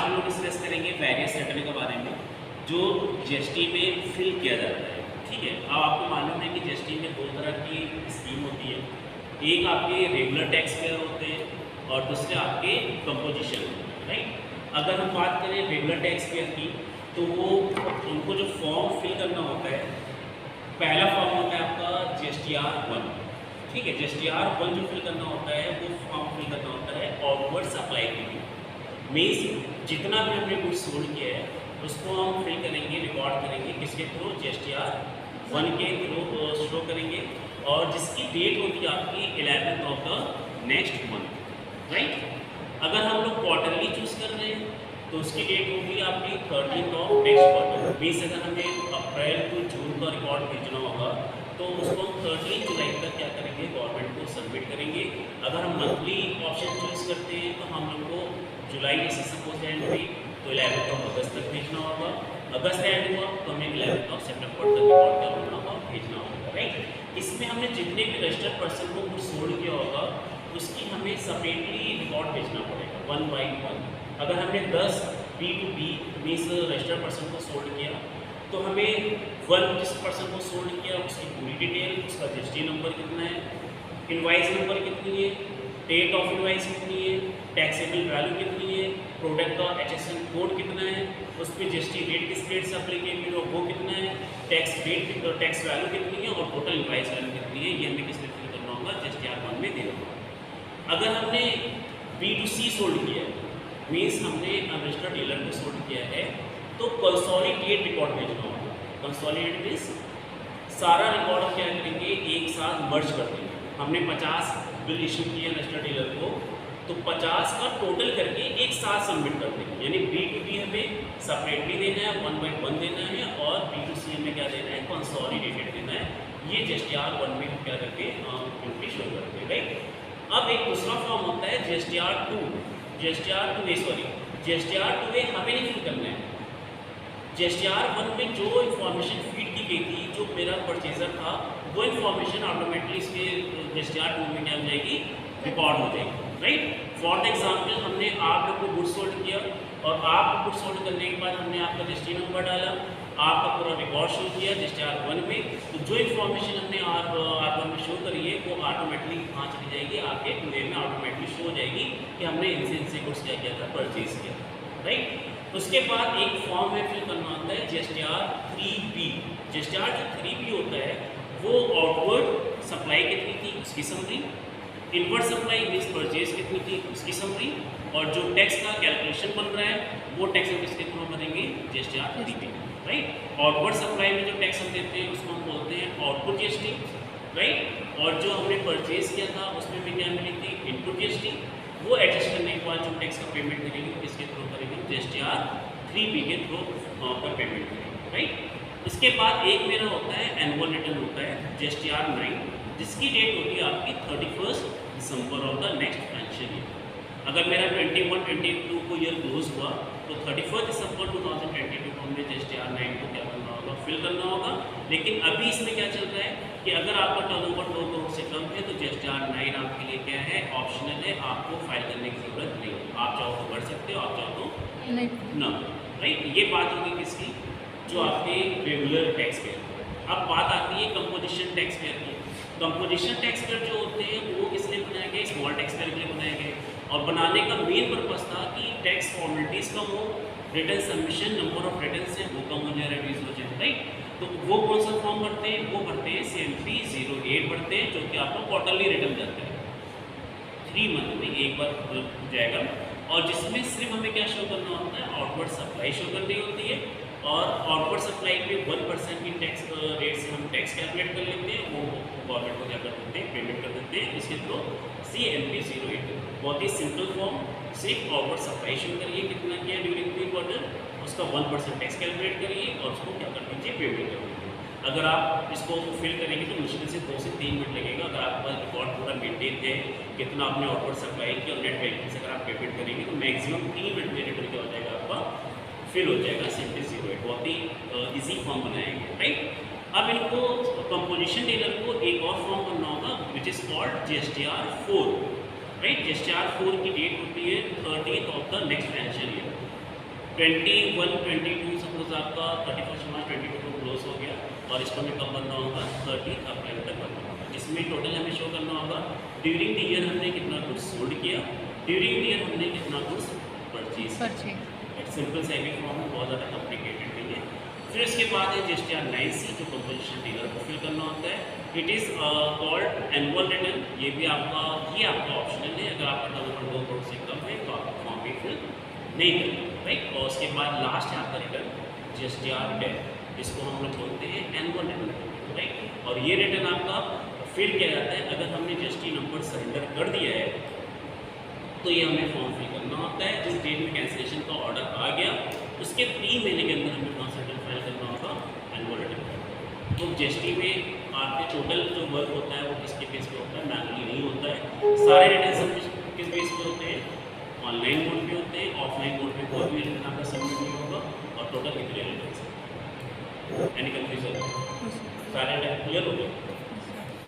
हम लोग डिस्कस करेंगे वेरियस रिटर्न के बारे में जो जीएसटी में फिल किया जाता है। ठीक है, अब आपको मालूम है कि जीएसटी में दो तरह की स्कीम होती है, एक आपके रेगुलर टैक्स पेयर होते हैं और दूसरे आपके कंपोजिशन, राइट। अगर हम बात करें रेगुलर टैक्स पेयर की तो वो उनको जो फॉर्म फिल करना होता है, पहला फॉर्म होता है आपका GSTR 1। ठीक है, GSTR 1 जो फिल करना होता है वो फॉर्म फिल करना होता है आउटवर्ड सप्लाई के लिए। मीन्स जितना भी हमने गुड्स सोल्ड किया है उसको हम फिल करेंगे, रिकॉर्ड करेंगे किसके थ्रू, GSTR 1 के थ्रू शो करेंगे, और जिसकी डेट होती है आपकी 11th of the next month, right. अगर हम लोग क्वार्टरली चूज कर रहे हैं तो उसकी डेट होगी आपकी 13th of next quarter. Means अगर हमें अप्रैल टू जून का रिकॉर्ड भेजना होगा तो उसको हम 13 जुलाई तक क्या करेंगे, गवर्नमेंट को सबमिट करेंगे। अगर हम मंथली ऑप्शन चूज करते हैं तो हम लोग को जुलाई जैसे सपोज एंड हुई तो 11th ऑफ अगस्त तक भेजना होगा, अगस्त एंड हुआ तो हमें 11th ऑफ सितंबर तक रिकॉर्ड करना होगा, भेजना होगा, राइट। इसमें हमने जितने भी रजिस्टर्ड पर्सन को कुछ सोल्ड किया होगा उसकी हमें सेपरेटली रिकॉर्ड भेजना पड़ेगा 1 by 1। अगर हमने 10 B2B मीन्स रजिस्टर्ड पर्सन को सोल्ड किया तो हमें जिस पर्सन को सोल्ड किया उसकी पूरी डिटेल, उसका GST नंबर कितना है, इनवाइस नंबर कितनी है, डेट ऑफ इनवाइस कितनी है, टैक्सेबल वैल्यू कितनी है, प्रोडक्ट का HSN कोड कितना है, उस पर GST रेट किस रेट से अप्लीकेबल हो वो कितना है, टैक्स रेट टैक्स वैल्यू कितनी है और टोटल इनवाइस वैल्यू कितनी है, ये हमें किस लिए फिल करना होगा, GSTR 1 में देना होगा। अगर हमने B2C सोल्ड किया है मीन्स हमने रजिस्टर्ड डीलर को सोल्ड किया है तो कंसोलिडेट रिकॉर्ड भेजना होगा। कंसोलिडेट मीन्स सारा रिकॉर्ड क्या करेंगे, एक साथ मर्ज कर देंगे। हमने 50 बिल इशू किया रजिस्टर्ड डीलर को तो 50 का टोटल करके एक साथ सबमिट कर देंगे, यानी B2B हमें सेपरेटली देना है, 1 by 1 देना है, और B2C हमें क्या देना है, कंसोलिडेटेड देना है। ये GSTR 1 में क्या करके एंट्री शो करते हैं, राइट। अब एक दूसरा फॉर्म होता है GSTR 2A हमें नहीं फिल करना है। GSTR 1 में जो इन्फॉर्मेशन फीड की गई थी, जो मेरा परचेजर था, वो इन्फॉर्मेशन ऑटोमेटिकली इसके GSTR 2 में क्या हो जाएगी, रिकॉर्ड हो जाएगी, राइट। फॉर द एग्जाम्पल हमने आप लोग को गुड सोल्ड किया और आप गुड सोल्ड करने के बाद हमने आपका GST नंबर डाला, आपका पूरा रिकॉर्ड शो किया GSTR 1 में, तो जो इन्फॉर्मेशन हमने R1 में शो करी है वो ऑटोमेटिकली कहाँ चली जाएगी, आपके 2A में ऑटोमेटिकली शो हो जाएगी कि हमने इनसे गुड्स क्या किया था, परचेज किया, राइट। उसके बाद एक फॉर्म में फिल करना होता है GSTR 3B। GSTR जो 3B होता है वो आउटवर्ड सप्लाई कितनी थी उसकी summary, inward supply means purchase कितनी थी उसकी समरी, और जो टैक्स का कैलकुलेशन बन रहा है वो टैक्स हम किसके थ्रू भरेंगे, GSTR 3B, right. Outward supply में जो टैक्स हम देते हैं उसको हम बोलते हैं आउटपुट GST, राइट। और जो हमने परचेज किया था उसमें भी क्या मिली थी, इनपुट GST। वो एडजस्ट करने के बाद जो टैक्स का पेमेंट करेंगे वो किसके थ्रू करेंगे, GSTR 3B के थ्रू पर पेमेंट करेंगे, राइट। इसके बाद एक मेरा होता है एनुअल रिटर्न होता है GSTR 9, जिसकी डेट होती है आपकी 31 दिसंबर of the next financial year. अगर मेरा 21-22 को ईयर क्लोज हुआ तो 31 दिसंबर 2022 को हमने GSTR 9 को क्या करना होगा, फिल करना होगा। लेकिन अभी इसमें क्या चल रहा है कि अगर आपका टर्नओवर 2 करोड़ से कम है तो GSTR 9 आपके लिए क्या है, ऑप्शनल है, आपको फाइल करने की जरूरत नहीं है। आप चाहो तो कर सकते हो, आप चाहो तो ना, राइट। ये बात होगी किसकी, जो आपके रेगुलर टैक्स पेयर। अब बात आती है कंपोजिशन टैक्स पेयर की। कंपोजिशन टैक्स पेयर जो होते हैं वो किस लिए बनाए गए, स्मॉल टैक्स पेयर के लिए बनाए गए, और बनाने का मेन पर्पस था कि टैक्स फॉर्मेलिटीज़ कम हो, return submission, number of return है वो कम हो जाए, रिड्यूस हो जाए, राइट। तो वो कौन सा फॉर्म भरते हैं, वो भरते हैं CMP 08 भरते हैं, जो कि आपको क्वार्टरली रिटर्न जाता है, 3 मंथ में एक बार जाएगा, और जिसमें सिर्फ हमें क्या शो करना होता है, आउटवर्ड सप्लाई शो करनी होती है, और आउटवर्ड सप्लाई में 1% की टैक्स रेट से हम टैक्स कैलकुलेट कर लेते हैं, वो गवर्नमेंट को क्या कर देते हैं, पेमेंट कर देते हैं, इसके थ्रू CMP 08। बहुत ही सिंपल फॉर्म, सिर्फ आउटवर्ड सप्लाई शो करिए कितना किया ड्यूरिंग द क्वार्टर, उसका 1% टैक्स कैलकुलेट करिए और उसको क्या कर दीजिए, पेमेंट कर दीजिए। अगर आप इसको फिल करेंगे तो मुश्किल से 2 से 3 मिनट लगेगा। अगर आपका रिकॉर्ड पूरा मेंटेन है, कितना आपने आउटवर्ड सप्लाई किया और नेट बैंकिंग से अगर आप पेमेंट करेंगे तो मैक्सिमम 3 मिनट में रिटर्न क्या हो जाएगा, आपका फिल हो जाएगा CMP 08। बहुत ही ईजी फॉर्म बनाएंगे, राइट। अब इनको कंपोजिशन डीलर को एक और फॉर्म बनना होगा which is called GSTR 4, right. GSTR 4 की डेट होती है 30th of the next financial year. 21-22 suppose आपका 31 मार्च 22 को क्लोज हो गया और इसको हमें कब बनना होगा 30 अप्रैल तक बनना होगा, जिसमें टोटल हमें शो करना होगा ड्यूरिंग द ईयर हमने कितना गुड्स सोल्ड किया, ड्यूरिंग द ईयर हमने कितना गुड्स परचेज। सिंपल सा भी फॉर्म है, बहुत ज़्यादा कॉम्प्लिकेटेड नहीं है। फिर इसके बाद है GSTR 9C जो कंपोजिशन टेबल को फिल करना होता है। It is called annual return, ये आपका ऑप्शनल है, अगर आपका टर्नओवर 2 करोड़ से कम है तो आपका फॉर्म भी फिल नहीं करना, राइट। और उसके बाद लास्ट है आपका रिटर्न GSTR 10, इसको हम लोग बोलते हैं एनुअल रिटर्न, राइट। और ये रिटर्न आपका फिल किया जाता है अगर हमने GST नंबर सरेंडर कर दिया है तो ये हमें फॉर्म फिल करना होता है। जिस डेट में कैंसिलेशन का ऑर्डर आ गया उसके 3 महीने के अंदर हमें कौन सा रिटर्न फाइल करना होगा, एनुअल रिटर्न। तो GST में आपके टोटल जो वर्क होता है वो किसके बेस पे होता है, मैनुअली नहीं होता है। सारे रिटर्न सब किस बेस पे होते हैं, ऑनलाइन मोड पे होते हैं, ऑफलाइन मोड पे कोई भी रिटर्न आपका सबमिट नहीं होगा। और टोटल कितने रिटर्न, एनी कंफ्यूजन, सारे रिटर्न क्लियर हो गए।